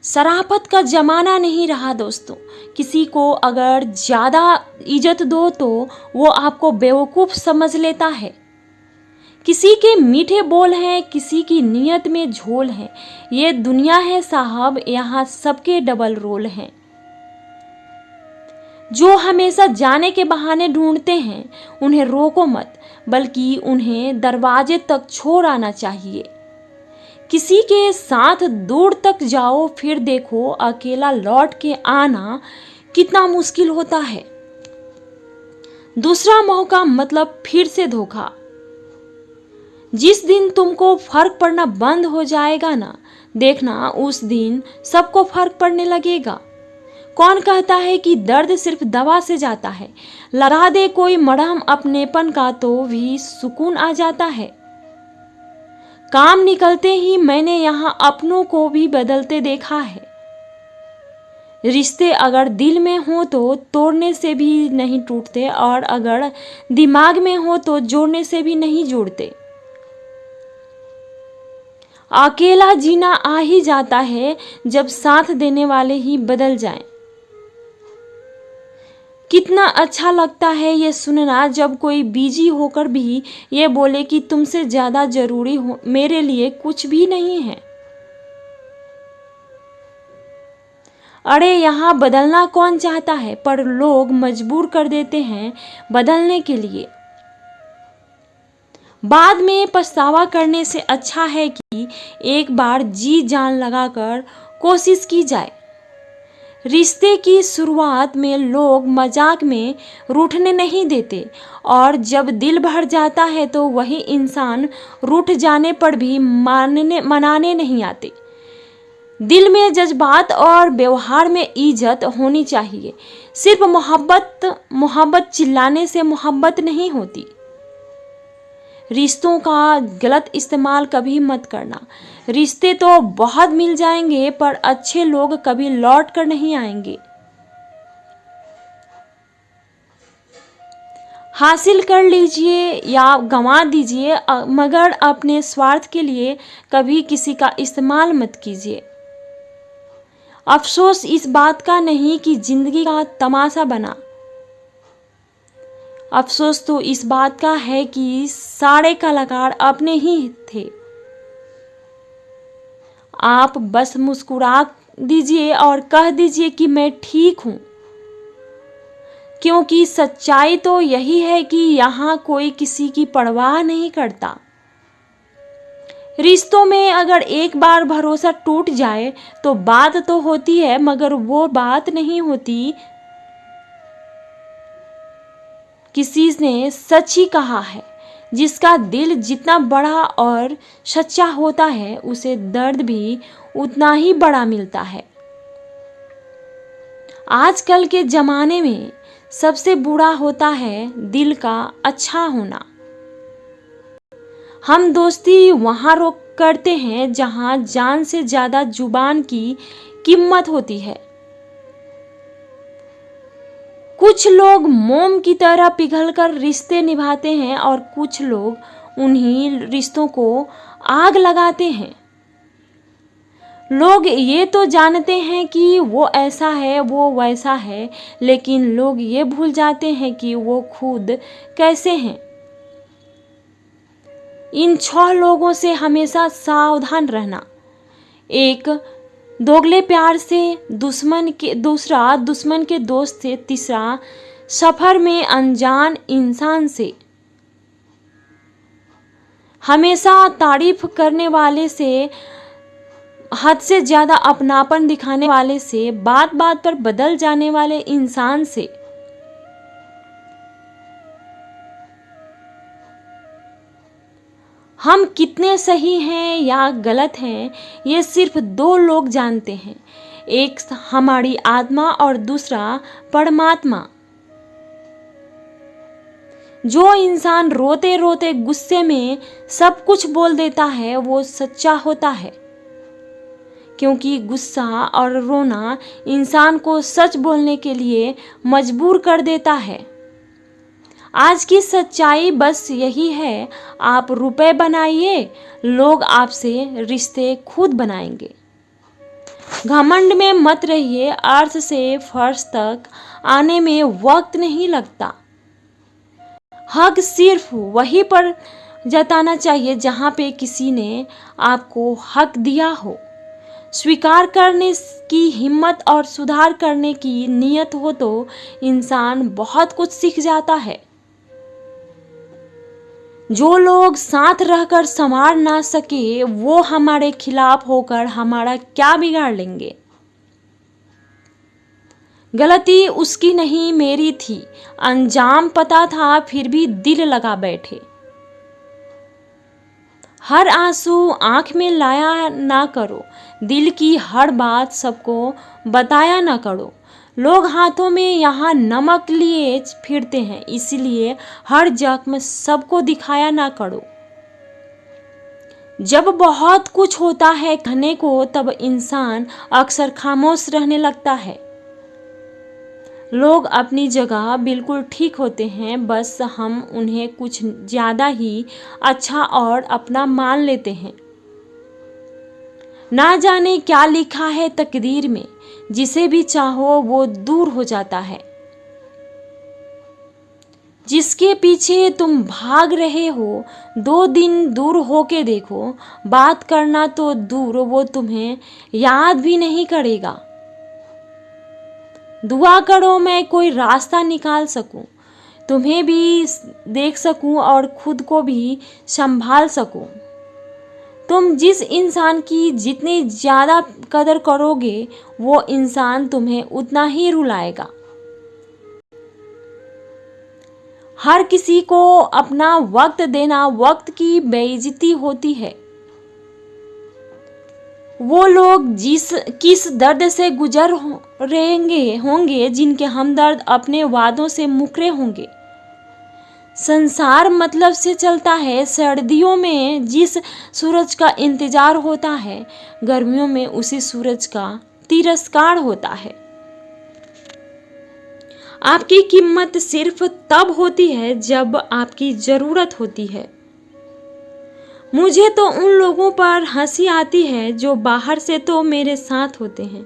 शराफत का ज़माना नहीं रहा दोस्तों। किसी को अगर ज़्यादा इज्जत दो तो वो आपको बेवकूफ़ समझ लेता है। किसी के मीठे बोल हैं, किसी की नीयत में झोल है। ये दुनिया है साहब, यहाँ सबके डबल रोल हैं। जो हमेशा जाने के बहाने ढूंढते हैं उन्हें रोको मत, बल्कि उन्हें दरवाजे तक छोड़ आना चाहिए। किसी के साथ दूर तक जाओ, फिर देखो अकेला लौट के आना कितना मुश्किल होता है। दूसरा मौका मतलब फिर से धोखा। जिस दिन तुमको फर्क पड़ना बंद हो जाएगा ना, देखना उस दिन सबको फर्क पड़ने लगेगा। कौन कहता है कि दर्द सिर्फ दवा से जाता है? लगा दे कोई मरहम अपनेपन का तो भी सुकून आ जाता है। काम निकलते ही मैंने यहाँ अपनों को भी बदलते देखा है। रिश्ते अगर दिल में हो तो तोड़ने से भी नहीं टूटते, और अगर दिमाग में हो तो जोड़ने से भी नहीं जुड़ते। अकेला जीना आ ही जाता है जब साथ देने वाले ही बदल जाएं। कितना अच्छा लगता है ये सुनना जब कोई बिजी होकर भी ये बोले कि तुमसे ज़्यादा ज़रूरी हो मेरे लिए कुछ भी नहीं है। अरे यहाँ बदलना कौन चाहता है, पर लोग मजबूर कर देते हैं बदलने के लिए। बाद में पछतावा करने से अच्छा है कि एक बार जी जान लगाकर कोशिश की जाए। रिश्ते की शुरुआत में लोग मजाक में रूठने नहीं देते, और जब दिल भर जाता है तो वही इंसान रूठ जाने पर भी मनाने नहीं आते। दिल में जज्बात और व्यवहार में इज्जत होनी चाहिए। सिर्फ मोहब्बत चिल्लाने से मोहब्बत नहीं होती। रिश्तों का गलत इस्तेमाल कभी मत करना। रिश्ते तो बहुत मिल जाएंगे, पर अच्छे लोग कभी लौट कर नहीं आएंगे। हासिल कर लीजिए या गंवा दीजिए, मगर अपने स्वार्थ के लिए कभी किसी का इस्तेमाल मत कीजिए। अफसोस इस बात का नहीं कि जिंदगी का तमाशा बना। अफसोस तो इस बात का है कि सारे कलाकार अपने ही थे। आप बस मुस्कुरा दीजिए और कह दीजिए कि मैं ठीक हूं, क्योंकि सच्चाई तो यही है कि यहाँ कोई किसी की परवाह नहीं करता। रिश्तों में अगर एक बार भरोसा टूट जाए तो बात तो होती है, मगर वो बात नहीं होती। किसी ने सच ही कहा है, जिसका दिल जितना बड़ा और सच्चा होता है उसे दर्द भी उतना ही बड़ा मिलता है। आजकल के ज़माने में सबसे बुरा होता है दिल का अच्छा होना। हम दोस्ती वहाँ रोक करते हैं जहाँ जान से ज़्यादा जुबान की कीमत होती है। कुछ लोग मोम की तरह पिघलकर रिश्ते निभाते हैं, और कुछ लोग उन्हीं रिश्तों को आग लगाते हैं। लोग ये तो जानते हैं कि वो ऐसा है, वो वैसा है, लेकिन लोग ये भूल जाते हैं कि वो खुद कैसे हैं। इन 6 लोगों से हमेशा सावधान रहना। एक, दोगले प्यार से, दूसरा दुश्मन के दोस्त से, तीसरा सफर में अनजान इंसान से, हमेशा तारीफ करने वाले से, हद से ज्यादा अपनापन दिखाने वाले से, बात बात पर बदल जाने वाले इंसान से। हम कितने सही हैं या गलत हैं ये सिर्फ 2 लोग जानते हैं, एक हमारी आत्मा और दूसरा परमात्मा। जो इंसान रोते रोते गुस्से में सब कुछ बोल देता है वो सच्चा होता है, क्योंकि गुस्सा और रोना इंसान को सच बोलने के लिए मजबूर कर देता है। आज की सच्चाई बस यही है, आप रुपए बनाइए, लोग आपसे रिश्ते खुद बनाएंगे। घमंड में मत रहिए, अर्थ से फर्श तक आने में वक्त नहीं लगता। हक सिर्फ वहीं पर जताना चाहिए जहां पे किसी ने आपको हक दिया हो। स्वीकार करने की हिम्मत और सुधार करने की नीयत हो तो इंसान बहुत कुछ सीख जाता है। जो लोग साथ रहकर संवार ना सके वो हमारे खिलाफ होकर हमारा क्या बिगाड़ लेंगे। गलती उसकी नहीं मेरी थी, अंजाम पता था फिर भी दिल लगा बैठे। हर आंसू आंख में लाया ना करो, दिल की हर बात सबको बताया ना करो। लोग हाथों में यहाँ नमक लिए फिरते हैं, इसलिए हर जख्म सबको दिखाया ना करो। जब बहुत कुछ होता है कहने को तब इंसान अक्सर खामोश रहने लगता है। लोग अपनी जगह बिल्कुल ठीक होते हैं, बस हम उन्हें कुछ ज़्यादा ही अच्छा और अपना मान लेते हैं। ना जाने क्या लिखा है तकदीर में, जिसे भी चाहो वो दूर हो जाता है। जिसके पीछे तुम भाग रहे हो 2 दिन दूर होके देखो, बात करना तो दूर वो तुम्हें याद भी नहीं करेगा। दुआ करो मैं कोई रास्ता निकाल सकूं, तुम्हें भी देख सकूं और खुद को भी संभाल सकूं। तुम जिस इंसान की जितनी ज़्यादा कदर करोगे वो इंसान तुम्हें उतना ही रुलाएगा। हर किसी को अपना वक्त देना वक्त की बेइज्जती होती है। वो लोग किस दर्द से गुजर रहेंगे होंगे जिनके हमदर्द अपने वादों से मुकरे होंगे। संसार मतलब से चलता है, सर्दियों में जिस सूरज का इंतजार होता है गर्मियों में उसी सूरज का तिरस्कार होता है। आपकी कीमत सिर्फ तब होती है जब आपकी जरूरत होती है। मुझे तो उन लोगों पर हंसी आती है जो बाहर से तो मेरे साथ होते हैं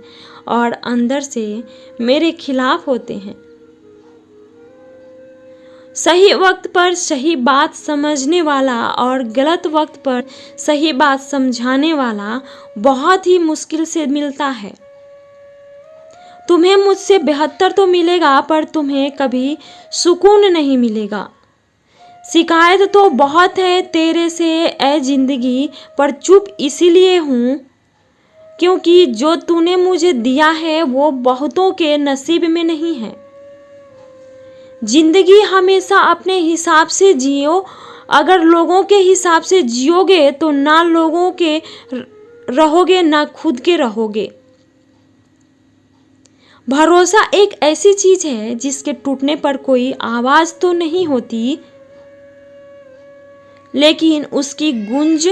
और अंदर से मेरे खिलाफ होते हैं। सही वक्त पर सही बात समझने वाला और गलत वक्त पर सही बात समझाने वाला बहुत ही मुश्किल से मिलता है। तुम्हें मुझसे बेहतर तो मिलेगा पर तुम्हें कभी सुकून नहीं मिलेगा। शिकायत तो बहुत है तेरे से ऐ जिंदगी, पर चुप इसीलिए हूँ क्योंकि जो तूने मुझे दिया है वो बहुतों के नसीब में नहीं है। जिंदगी हमेशा अपने हिसाब से जियो, अगर लोगों के हिसाब से जियोगे तो ना लोगों के रहोगे ना खुद के रहोगे। भरोसा एक ऐसी चीज है जिसके टूटने पर कोई आवाज तो नहीं होती, लेकिन उसकी गूंज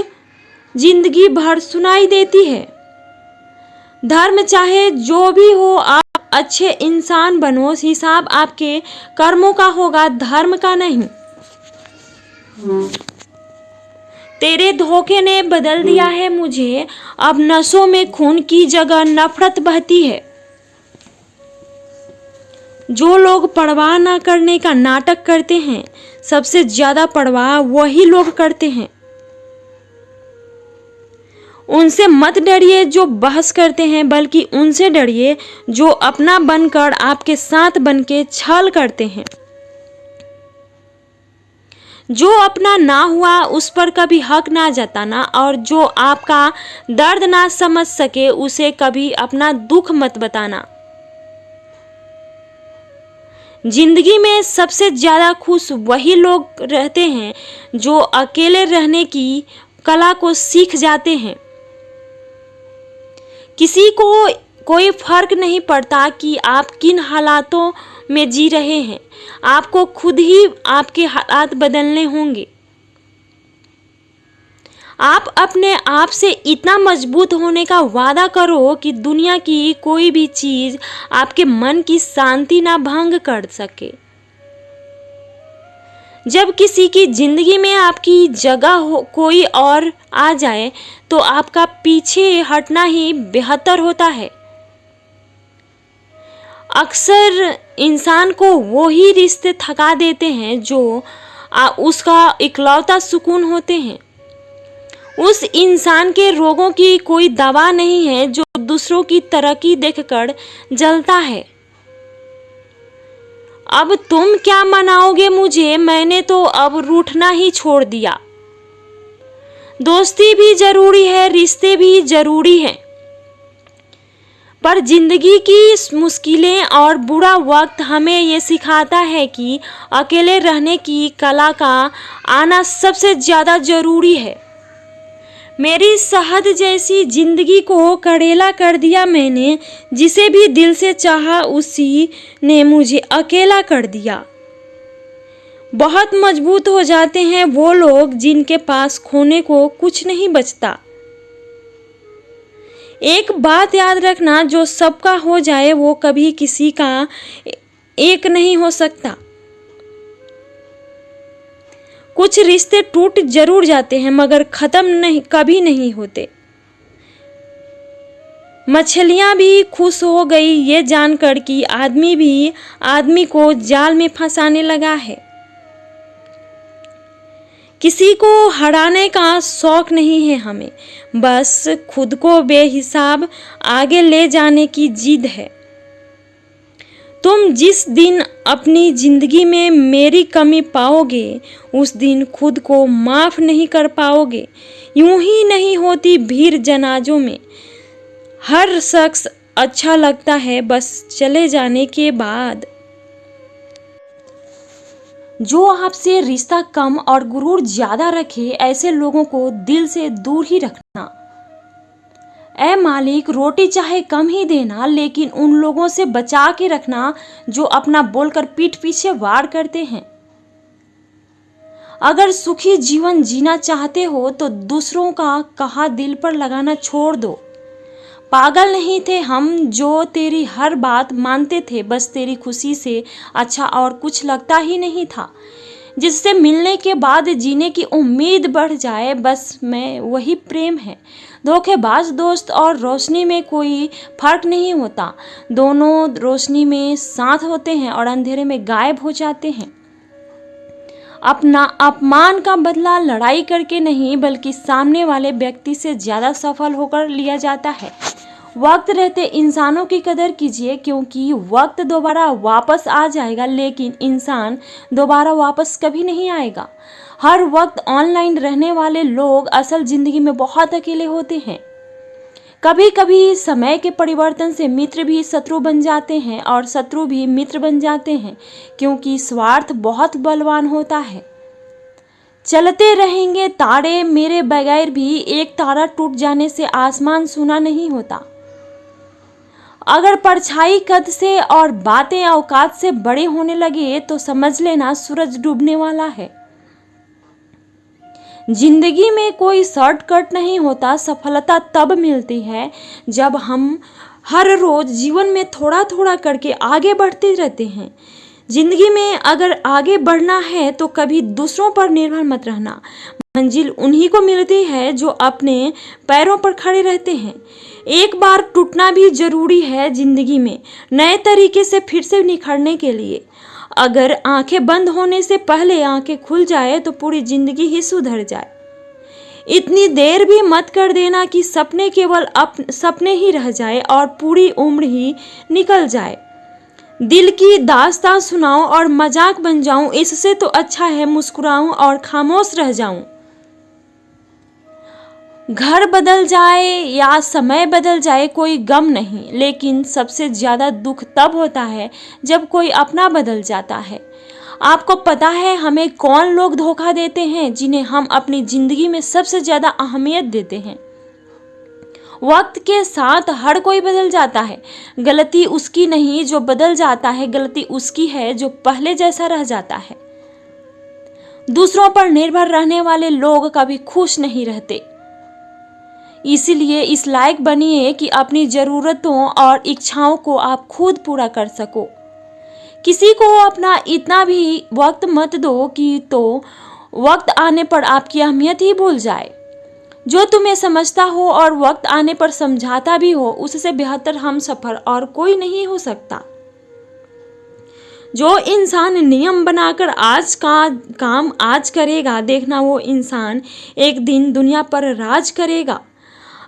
जिंदगी भर सुनाई देती है। धर्म चाहे जो भी हो, आप अच्छे इंसान बनो, हिसाब आपके कर्मों का होगा, धर्म का नहीं। तेरे धोखे ने बदल दिया है मुझे, अब नसों में खून की जगह नफरत बहती है। जो लोग परवाह ना करने का नाटक करते हैं सबसे ज्यादा परवाह वही लोग करते हैं। उनसे मत डरिए जो बहस करते हैं, बल्कि उनसे डरिए जो अपना बनकर आपके साथ बनके छल करते हैं। जो अपना ना हुआ उस पर कभी हक ना जताना, और जो आपका दर्द ना समझ सके उसे कभी अपना दुख मत बताना। जिंदगी में सबसे ज्यादा खुश वही लोग रहते हैं जो अकेले रहने की कला को सीख जाते हैं। किसी को कोई फर्क नहीं पड़ता कि आप किन हालातों में जी रहे हैं, आपको खुद ही आपके हालात बदलने होंगे। आप अपने आप से इतना मजबूत होने का वादा करो कि दुनिया की कोई भी चीज आपके मन की शांति ना भंग कर सके। जब किसी की जिंदगी में आपकी जगह कोई और आ जाए तो आपका पीछे हटना ही बेहतर होता है। अक्सर इंसान को वो ही रिश्ते थका देते हैं जो उसका इकलौता सुकून होते हैं। उस इंसान के रोगों की कोई दवा नहीं है जो दूसरों की तरक्की देखकर जलता है। अब तुम क्या मनाओगे मुझे, मैंने तो अब रूठना ही छोड़ दिया। दोस्ती भी जरूरी है, रिश्ते भी जरूरी हैं, पर जिंदगी की मुश्किलें और बुरा वक्त हमें ये सिखाता है कि अकेले रहने की कला का आना सबसे ज़्यादा ज़रूरी है। मेरी शहद जैसी जिंदगी को कड़ेला कर दिया मैंने, जिसे भी दिल से चाहा उसी ने मुझे अकेला कर दिया। बहुत मजबूत हो जाते हैं वो लोग जिनके पास खोने को कुछ नहीं बचता। एक बात याद रखना, जो सबका हो जाए वो कभी किसी का एक नहीं हो सकता। कुछ रिश्ते टूट जरूर जाते हैं मगर खत्म कभी नहीं होते। मछलियां भी खुश हो गई ये जानकर कि आदमी भी आदमी को जाल में फंसाने लगा है। किसी को हराने का शौक नहीं है हमें, बस खुद को बेहिसाब आगे ले जाने की जिद है। तुम जिस दिन अपनी जिंदगी में मेरी कमी पाओगे उस दिन खुद को माफ नहीं कर पाओगे। यूं ही नहीं होती भीड़ जनाजों में, हर शख्स अच्छा लगता है बस चले जाने के बाद। जो आपसे रिश्ता कम और गुरूर ज्यादा रखे ऐसे लोगों को दिल से दूर ही रखना। ऐ मालिक, रोटी चाहे कम ही देना लेकिन उन लोगों से बचा के रखना जो अपना बोलकर पीठ पीछे वार करते हैं। अगर सुखी जीवन जीना चाहते हो तो दूसरों का कहा दिल पर लगाना छोड़ दो। पागल नहीं थे हम जो तेरी हर बात मानते थे, बस तेरी खुशी से अच्छा और कुछ लगता ही नहीं था। जिससे मिलने के बाद जीने की उम्मीद बढ़ जाए, बस मैं वही प्रेम है। धोखेबाज दोस्त और रोशनी में कोई फर्क नहीं होता, दोनों रोशनी में साथ होते हैं और अंधेरे में गायब हो जाते हैं। अपना अपमान का बदला लड़ाई करके नहीं बल्कि सामने वाले व्यक्ति से ज्यादा सफल होकर लिया जाता है। वक्त रहते इंसानों की कदर कीजिए क्योंकि वक्त दोबारा वापस आ जाएगा लेकिन इंसान दोबारा वापस कभी नहीं आएगा। हर वक्त ऑनलाइन रहने वाले लोग असल जिंदगी में बहुत अकेले होते हैं। कभी कभी समय के परिवर्तन से मित्र भी शत्रु बन जाते हैं और शत्रु भी मित्र बन जाते हैं क्योंकि स्वार्थ बहुत बलवान होता है। चलते रहेंगे तारे मेरे बगैर भी, एक तारा टूट जाने से आसमान सूना नहीं होता। अगर परछाई कद से और बातें औकात से बड़े होने लगे तो समझ लेना सूरज डूबने वाला है। जिंदगी में कोई शॉर्टकट नहीं होता, सफलता तब मिलती है जब हम हर रोज जीवन में थोड़ा थोड़ा करके आगे बढ़ते रहते हैं। जिंदगी में अगर आगे बढ़ना है तो कभी दूसरों पर निर्भर मत रहना। मंजिल उन्हीं को मिलती है जो अपने पैरों पर खड़े रहते हैं। एक बार टूटना भी जरूरी है जिंदगी में, नए तरीके से फिर से निखरने के लिए। अगर आंखें बंद होने से पहले आंखें खुल जाए तो पूरी जिंदगी ही सुधर जाए। इतनी देर भी मत कर देना कि सपने केवल सपने ही रह जाए और पूरी उम्र ही निकल जाए। दिल की दास्तां सुनाऊं और मजाक बन जाऊं, इससे तो अच्छा है मुस्कुराऊं और खामोश रह जाऊं। घर बदल जाए या समय बदल जाए कोई गम नहीं, लेकिन सबसे ज्यादा दुख तब होता है जब कोई अपना बदल जाता है। आपको पता है हमें कौन लोग धोखा देते हैं, जिन्हें हम अपनी जिंदगी में सबसे ज्यादा अहमियत देते हैं। वक्त के साथ हर कोई बदल जाता है। गलती उसकी नहीं जो बदल जाता है, गलती उसकी है जो पहले जैसा रह जाता है। दूसरों पर निर्भर रहने वाले लोग कभी खुश नहीं रहते। इसीलिए इस लायक बनिए कि अपनी जरूरतों और इच्छाओं को आप खुद पूरा कर सको। किसी को अपना इतना भी वक्त मत दो कि तो वक्त आने पर आपकी अहमियत ही भूल जाए। जो तुम्हें समझता हो और वक्त आने पर समझाता भी हो, उससे बेहतर हम सफर और कोई नहीं हो सकता। जो इंसान नियम बनाकर आज का काम आज करेगा, देखना वो इंसान एक दिन दुनिया पर राज करेगा।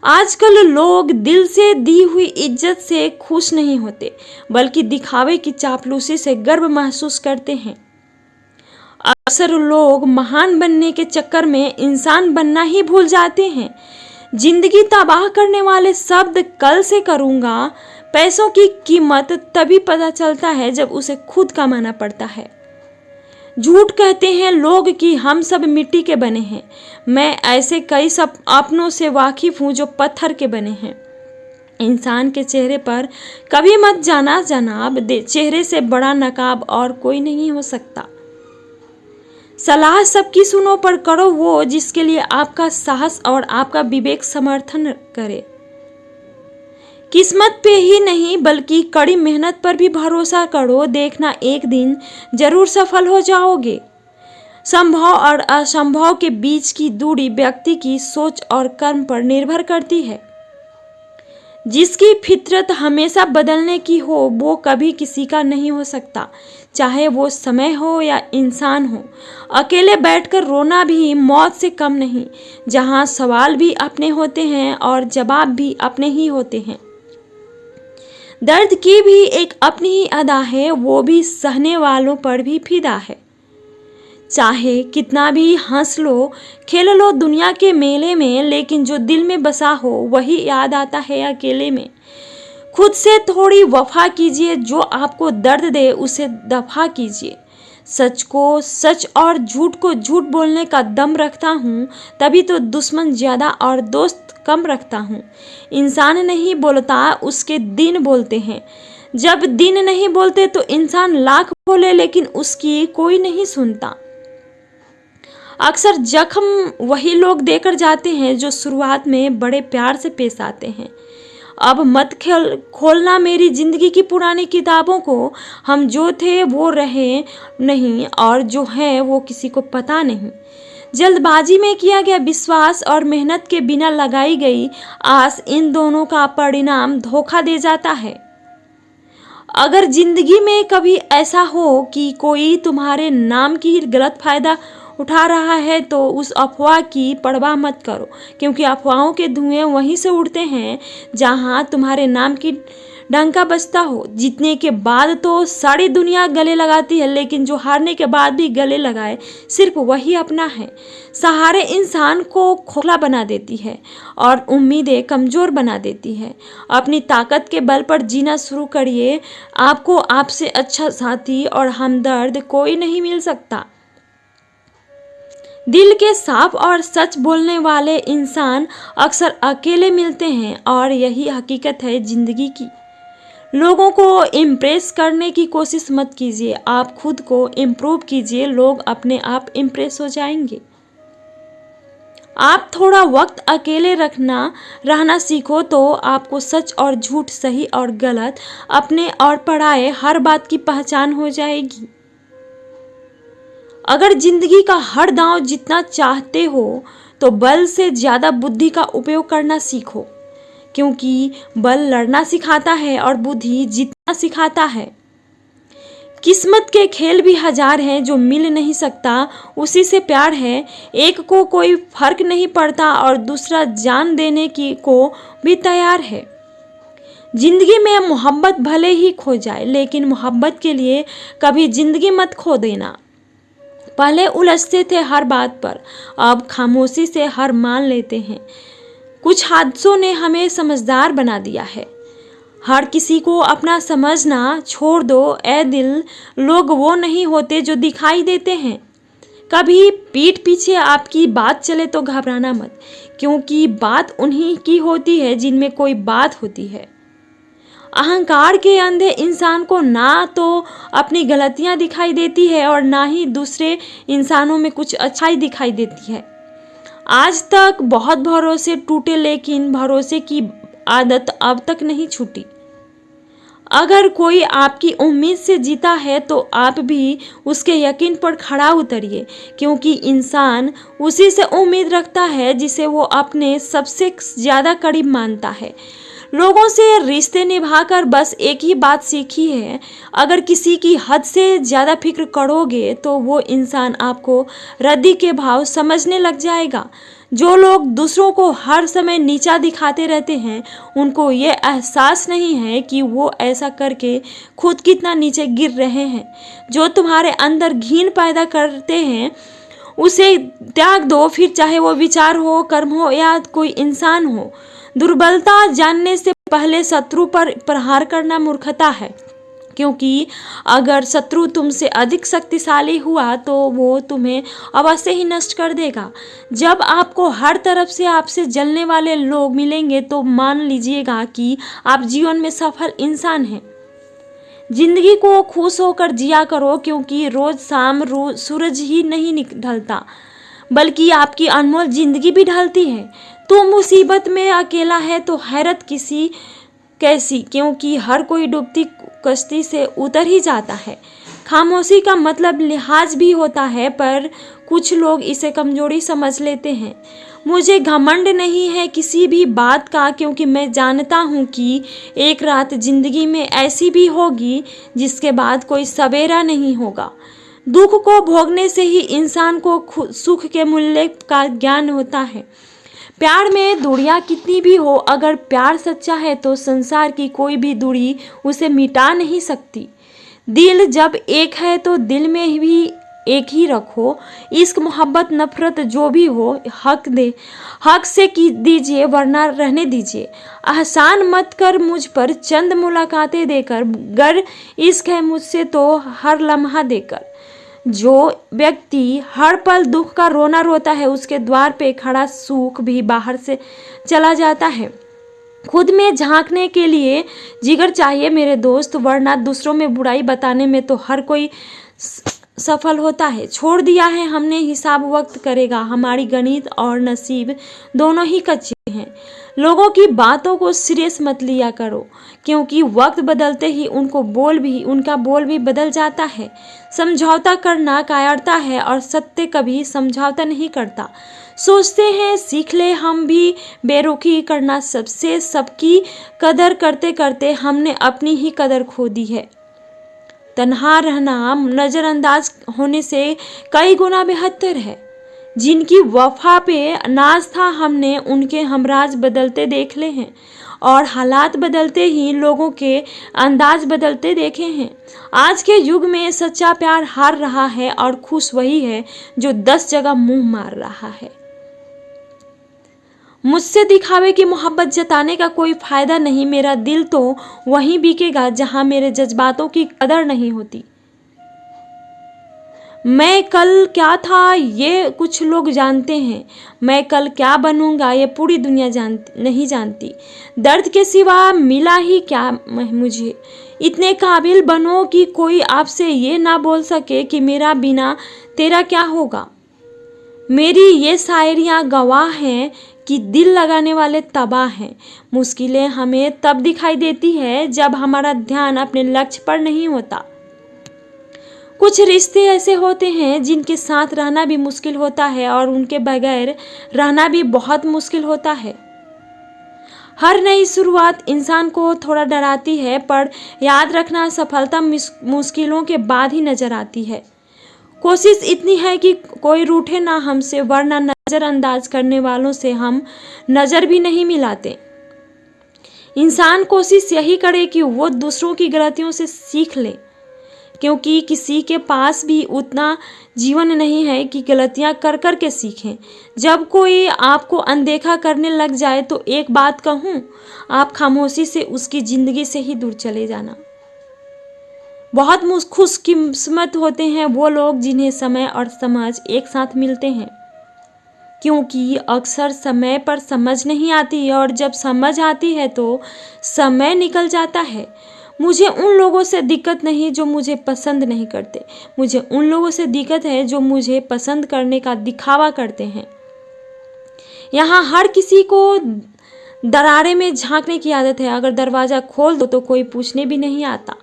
आजकल लोग दिल से दी हुई इज्जत से खुश नहीं होते, बल्कि दिखावे की चापलूसी से गर्व महसूस करते हैं। अक्सर लोग महान बनने के चक्कर में इंसान बनना ही भूल जाते हैं। जिंदगी तबाह करने वाले शब्द कल से करूंगा, पैसों की कीमत तभी पता चलता है जब उसे खुद कमाना पड़ता है। झूठ कहते हैं लोग कि हम सब मिट्टी के बने हैं। मैं ऐसे कई सब अपनों से वाकिफ हूँ जो पत्थर के बने हैं। इंसान के चेहरे पर कभी मत जाना जनाब, चेहरे से बड़ा नकाब और कोई नहीं हो सकता। सलाह सबकी सुनो, पर करो वो जिसके लिए आपका साहस और आपका विवेक समर्थन करे। किस्मत पे ही नहीं बल्कि कड़ी मेहनत पर भी भरोसा करो, देखना एक दिन जरूर सफल हो जाओगे। संभव और असंभव के बीच की दूरी व्यक्ति की सोच और कर्म पर निर्भर करती है। जिसकी फितरत हमेशा बदलने की हो वो कभी किसी का नहीं हो सकता, चाहे वो समय हो या इंसान हो। अकेले बैठकर रोना भी मौत से कम नहीं, जहां सवाल भी अपने होते हैं और जवाब भी अपने ही होते हैं। दर्द की भी एक अपनी ही अदा है, वो भी सहने वालों पर भी फिदा है। चाहे कितना भी हंस लो खेल लो दुनिया के मेले में, लेकिन जो दिल में बसा हो वही याद आता है अकेले में। खुद से थोड़ी वफा कीजिए, जो आपको दर्द दे उसे दफा कीजिए। सच को सच और झूठ को झूठ बोलने का दम रखता हूँ, तभी तो दुश्मन ज्यादा और दोस्त कम रखता हूँ। इंसान नहीं बोलता, उसके दिन बोलते हैं। जब दिन नहीं बोलते तो इंसान लाख बोले, लेकिन उसकी कोई नहीं सुनता। अक्सर जख्म वही लोग देकर जाते हैं जो शुरुआत में बड़े प्यार से पेश आते हैं। अब मत खोलना मेरी जिंदगी की पुरानी किताबों को, हम जो थे वो रहे नहीं और जो है वो किसी को पता नहीं। जल्दबाजी में किया गया विश्वास और मेहनत के बिना लगाई गई आस, इन दोनों का परिणाम धोखा दे जाता है। अगर जिंदगी में कभी ऐसा हो कि कोई तुम्हारे नाम की गलत फायदा उठा रहा है तो उस अफवाह की परवाह मत करो, क्योंकि अफवाहों के धुएं वहीं से उड़ते हैं जहां तुम्हारे नाम की डंका बजता हो। जीतने के बाद तो सारी दुनिया गले लगाती है, लेकिन जो हारने के बाद भी गले लगाए सिर्फ वही अपना है। सहारे इंसान को खोखला बना देती है और उम्मीदें कमज़ोर बना देती है। अपनी ताकत के बल पर जीना शुरू करिए, आपको आपसे अच्छा साथी और हमदर्द कोई नहीं मिल सकता। दिल के साफ और सच बोलने वाले इंसान अक्सर अकेले मिलते हैं और यही हकीकत है जिंदगी की। लोगों को इम्प्रेस करने की कोशिश मत कीजिए, आप खुद को इम्प्रूव कीजिए, लोग अपने आप इम्प्रेस हो जाएंगे। आप थोड़ा वक्त अकेले रहना सीखो तो आपको सच और झूठ, सही और गलत, अपने और पराये हर बात की पहचान हो जाएगी। अगर जिंदगी का हर दांव जीतना चाहते हो तो बल से ज्यादा बुद्धि का उपयोग करना सीखो, क्योंकि बल लड़ना सिखाता है और बुद्धि जीतना सिखाता है। किस्मत के खेल भी हजार हैं, जो मिल नहीं सकता उसी से प्यार है। एक को कोई फर्क नहीं पड़ता और दूसरा जान देने की को भी तैयार है। जिंदगी में मोहब्बत भले ही खो जाए, लेकिन मोहब्बत के लिए कभी जिंदगी मत खो देना। पहले उलझते थे हर बात पर, अब खामोशी से हार मान लेते हैं। कुछ हादसों ने हमें समझदार बना दिया है। हर किसी को अपना समझना छोड़ दो ए दिल, लोग वो नहीं होते जो दिखाई देते हैं। कभी पीठ पीछे आपकी बात चले तो घबराना मत, क्योंकि बात उन्हीं की होती है जिनमें कोई बात होती है। अहंकार के अंधे इंसान को ना तो अपनी गलतियां दिखाई देती है और ना ही दूसरे इंसानों में कुछ अच्छाई दिखाई देती है। आज तक बहुत भरोसे टूटे, लेकिन भरोसे की आदत अब तक नहीं छूटी। अगर कोई आपकी उम्मीद से जीता है तो आप भी उसके यकीन पर खड़ा उतरिए, क्योंकि इंसान उसी से उम्मीद रखता है जिसे वो अपने सबसे ज्यादा करीब मानता है। लोगों से रिश्ते निभाकर बस एक ही बात सीखी है, अगर किसी की हद से ज़्यादा फिक्र करोगे तो वो इंसान आपको रद्दी के भाव समझने लग जाएगा। जो लोग दूसरों को हर समय नीचा दिखाते रहते हैं, उनको ये एहसास नहीं है कि वो ऐसा करके खुद कितना नीचे गिर रहे हैं। जो तुम्हारे अंदर घिन पैदा करते हैं उसे त्याग दो, फिर चाहे वो विचार हो, कर्म हो या कोई इंसान हो। दुर्बलता जानने से पहले शत्रु पर प्रहार करना मूर्खता है, क्योंकि अगर शत्रु तुमसे अधिक शक्तिशाली हुआ तो वो तुम्हें अवश्य ही नष्ट कर देगा। जब आपको हर तरफ से आपसे जलने वाले लोग मिलेंगे तो मान लीजिएगा कि आप जीवन में सफल इंसान हैं। जिंदगी को खुश होकर जिया करो, क्योंकि रोज शाम सूरज ही नहीं ढलता बल्कि आपकी अनमोल जिंदगी भी ढलती है। तो मुसीबत में अकेला है तो हैरत कैसी, क्योंकि हर कोई डूबती कश्ती से उतर ही जाता है। खामोशी का मतलब लिहाज भी होता है, पर कुछ लोग इसे कमजोरी समझ लेते हैं। मुझे घमंड नहीं है किसी भी बात का, क्योंकि मैं जानता हूँ कि एक रात जिंदगी में ऐसी भी होगी जिसके बाद कोई सवेरा नहीं होगा। दुख को भोगने से ही इंसान को सुख के मूल्य का ज्ञान होता है। प्यार में दूरियां कितनी भी हो, अगर प्यार सच्चा है तो संसार की कोई भी दूरी उसे मिटा नहीं सकती। दिल जब एक है तो दिल में भी एक ही रखो। इश्क मोहब्बत नफरत जो भी हो, हक से दीजिए वरना रहने दीजिए। एहसान मत कर मुझ पर चंद मुलाकातें देकर, गर इश्क है मुझसे तो हर लम्हा देकर। जो व्यक्ति हर पल दुख का रोना रोता है, उसके द्वार पे खड़ा सुख भी बाहर से चला जाता है। खुद में झांकने के लिए जिगर चाहिए मेरे दोस्त, वरना दूसरों में बुराई बताने में तो हर कोई सफल होता है। छोड़ दिया है हमने हिसाब वक्त करेगा, हमारी गणित और नसीब दोनों ही कच्चे हैं। लोगों की बातों को सीरियस मत लिया करो, क्योंकि वक्त बदलते ही उनका बोल भी बदल जाता है। समझौता करना कायरता है और सत्य कभी समझौता नहीं करता। सोचते हैं सीख ले हम भी बेरुखी करना, सबकी कदर करते करते हमने अपनी ही कदर खो दी है। तन्हा रहना नजरअंदाज होने से कई गुना बेहतर है। जिनकी वफा पे नाज था, हमने उनके हमराज बदलते देख ले हैं, और हालात बदलते ही लोगों के अंदाज बदलते देखे हैं। आज के युग में सच्चा प्यार हार रहा है और खुश वही है जो 10 जगह मुंह मार रहा है। मुझसे दिखावे की मोहब्बत जताने का कोई फायदा नहीं। मेरा दिल तो वहीं बिकेगा जहां मेरे जज्बातों की कदर नहीं होती। मैं कल क्या था ये कुछ लोग जानते हैं, मैं कल क्या बनूंगा ये पूरी दुनिया नहीं जानती। दर्द के सिवा मिला ही क्या मुझे। इतने काबिल बनो कि कोई आपसे ये ना बोल सके कि मेरा बिना तेरा क्या होगा। मेरी ये शायरियाँ गवाह हैं कि दिल लगाने वाले तबाह हैं। मुश्किलें हमें तब दिखाई देती है जब हमारा ध्यान अपने लक्ष्य पर नहीं होता। कुछ रिश्ते ऐसे होते हैं जिनके साथ रहना भी मुश्किल होता है और उनके बगैर रहना भी बहुत मुश्किल होता है। हर नई शुरुआत इंसान को थोड़ा डराती है, पर याद रखना सफलता मुश्किलों के बाद ही नजर आती है। कोशिश इतनी है कि कोई रूठे ना हमसे, वरना नजरअंदाज करने वालों से हम नजर भी नहीं मिलाते। इंसान कोशिश यही करे कि वो दूसरों की गलतियों से सीख ले, क्योंकि किसी के पास भी उतना जीवन नहीं है कि गलतियां कर कर के सीखें। जब कोई आपको अनदेखा करने लग जाए तो एक बात कहूँ, आप खामोशी से उसकी जिंदगी से ही दूर चले जाना। बहुत खुशकिस्मत होते हैं वो लोग जिन्हें समय और समझ एक साथ मिलते हैं, क्योंकि अक्सर समय पर समझ नहीं आती और जब समझ आती है तो समय निकल जाता है। मुझे उन लोगों से दिक्कत नहीं जो मुझे पसंद नहीं करते, मुझे उन लोगों से दिक्कत है जो मुझे पसंद करने का दिखावा करते हैं। यहाँ हर किसी को दरारे में झांकने की आदत है, अगर दरवाज़ा खोल दो तो कोई पूछने भी नहीं आता।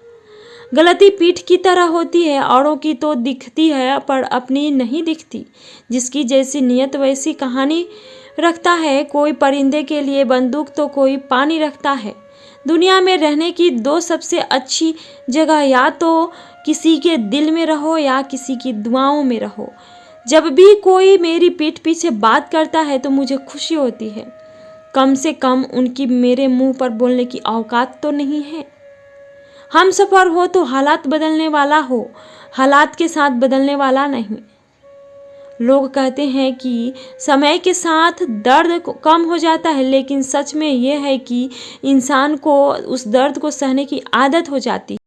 गलती पीठ की तरह होती है, औरों की तो दिखती है पर अपनी नहीं दिखती। जिसकी जैसी नियत वैसी कहानी रखता है, कोई परिंदे के लिए बंदूक तो कोई पानी रखता है। दुनिया में रहने की दो सबसे अच्छी जगह या तो किसी के दिल में रहो या किसी की दुआओं में रहो। जब भी कोई मेरी पीठ पीछे बात करता है तो मुझे खुशी होती है, कम से कम उनकी मेरे मुंह पर बोलने की औकात तो नहीं है। हम सफ़र हो तो हालात बदलने वाला हो, हालात के साथ बदलने वाला नहीं। लोग कहते हैं कि समय के साथ दर्द कम हो जाता है, लेकिन सच में यह है कि इंसान को उस दर्द को सहने की आदत हो जाती है।